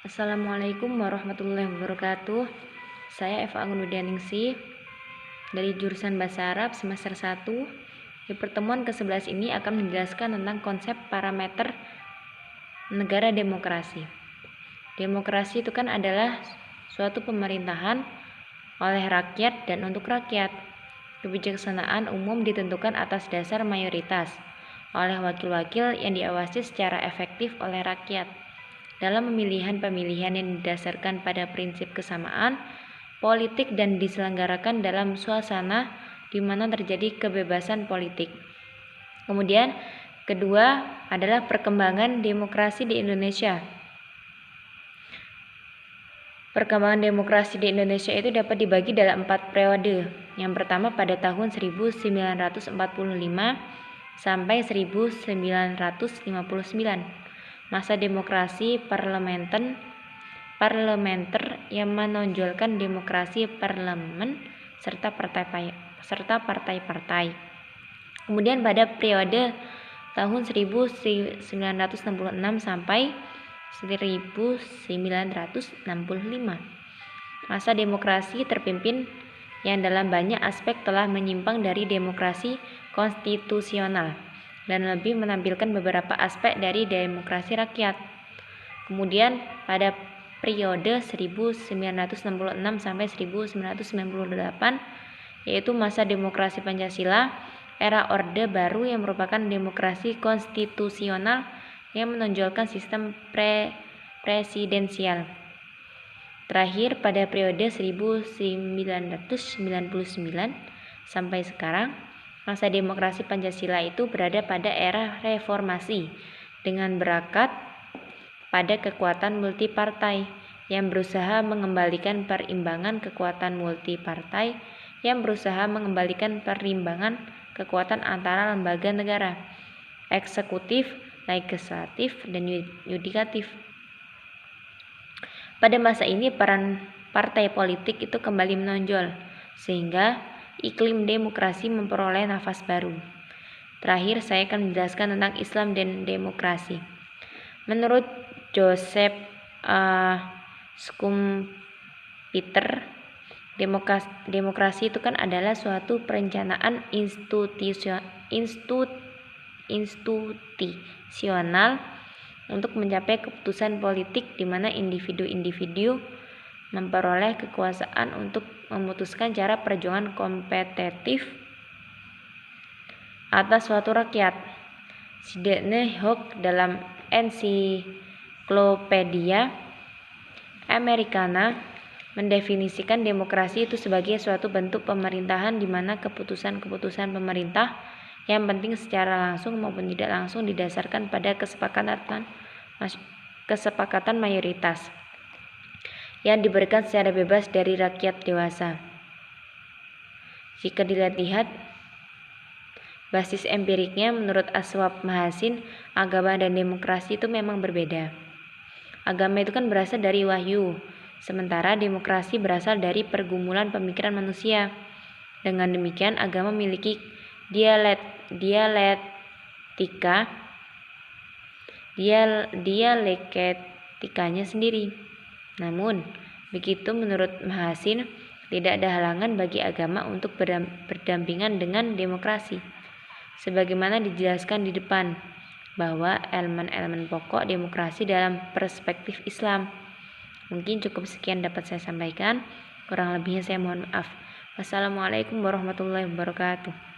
Assalamualaikum warahmatullahi wabarakatuh. Saya Eva Anggunudianingsih dari jurusan Bahasa Arab semester 1. Di pertemuan ke-11 ini akan menjelaskan tentang konsep parameter negara demokrasi. Demokrasi itu kan adalah suatu pemerintahan oleh rakyat dan untuk rakyat. Kebijaksanaan umum ditentukan atas dasar mayoritas oleh wakil-wakil yang diawasi secara efektif oleh rakyat dalam pemilihan yang didasarkan pada prinsip kesamaan politik dan diselenggarakan dalam suasana di mana terjadi kebebasan politik. Kemudian kedua adalah perkembangan demokrasi di Indonesia. Perkembangan demokrasi di Indonesia itu dapat dibagi dalam 4 periode. Yang pertama pada tahun 1945 sampai 1959. Masa demokrasi parlementer yang menonjolkan demokrasi parlemen serta partai-partai. Kemudian pada periode tahun 1966 sampai 1965. Masa demokrasi terpimpin yang dalam banyak aspek telah menyimpang dari demokrasi konstitusional dan lebih menampilkan beberapa aspek dari demokrasi rakyat. Kemudian pada periode 1966 sampai 1998 yaitu masa demokrasi Pancasila, era Orde Baru yang merupakan demokrasi konstitusional yang menonjolkan sistem presidensial. Terakhir pada periode 1999 sampai sekarang, masa demokrasi Pancasila itu berada pada era reformasi dengan berakat pada kekuatan multipartai yang berusaha mengembalikan perimbangan kekuatan multipartai kekuatan antara lembaga negara, eksekutif, legislatif, dan yudikatif. Pada masa ini peran partai politik itu kembali menonjol sehingga iklim demokrasi memperoleh nafas baru. Terakhir saya akan menjelaskan tentang Islam dan demokrasi. Menurut Joseph Schumpeter, demokrasi itu kan adalah suatu perencanaan institusional untuk mencapai keputusan politik di mana individu-individu memperoleh kekuasaan untuk memutuskan cara perjuangan kompetitif atas suatu rakyat. Sidney Hook dalam Ensiklopedia Americana mendefinisikan demokrasi itu sebagai suatu bentuk pemerintahan di mana keputusan-keputusan pemerintah yang penting secara langsung maupun tidak langsung didasarkan pada kesepakatan mayoritas yang diberikan secara bebas dari rakyat dewasa. Jika dilihat basis empiriknya, menurut Aswab Mahasin, agama dan demokrasi itu memang berbeda. Agama itu kan berasal dari wahyu, sementara demokrasi berasal dari pergumulan pemikiran manusia. Dengan demikian, agama memiliki dialektikanya sendiri. Namun, begitu menurut Mahasin, tidak ada halangan bagi agama untuk berdampingan dengan demokrasi. Sebagaimana dijelaskan di depan, bahwa elemen-elemen pokok demokrasi dalam perspektif Islam. Mungkin cukup sekian dapat saya sampaikan. Kurang lebihnya saya mohon maaf. Wassalamualaikum warahmatullahi wabarakatuh.